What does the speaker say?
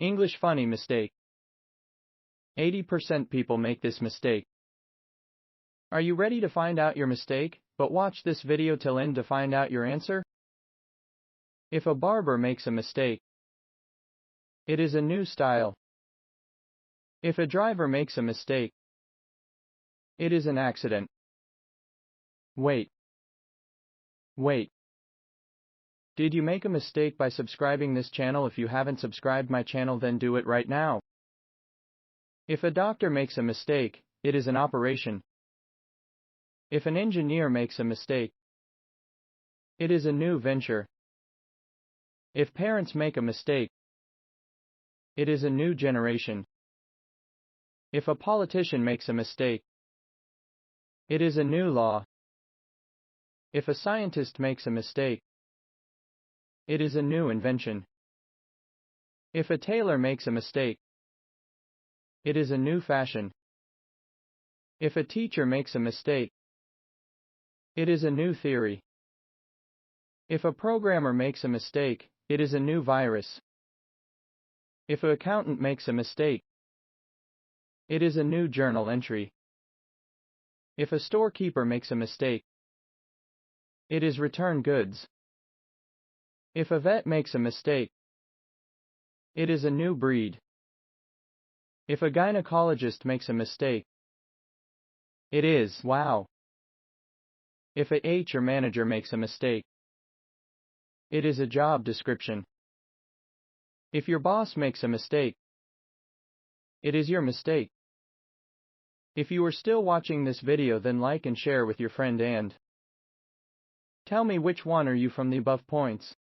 English funny mistake. 80% people make this mistake. Are you ready to find out your mistake, but watch this video till end to find out your answer? If a barber makes a mistake, it is a new style. If a driver makes a mistake, it is an accident. Wait. Did you make a mistake by subscribing this channel? If you haven't subscribed my channel, then do it right now. If a doctor makes a mistake, it is an operation. If an engineer makes a mistake, it is a new venture. If parents make a mistake, it is a new generation. If a politician makes a mistake, it is a new law. If a scientist makes a mistake, it is a new invention. If a tailor makes a mistake, it is a new fashion. If a teacher makes a mistake, it is a new theory. If a programmer makes a mistake, it is a new virus. If an accountant makes a mistake, it is a new journal entry. If a storekeeper makes a mistake, it is return goods. If a vet makes a mistake, it is a new breed. If a gynecologist makes a mistake, it is wow. If a HR manager makes a mistake, it is a job description. If your boss makes a mistake, it is your mistake. If you are still watching this video, then like and share with your friend and tell me which one are you from the above points.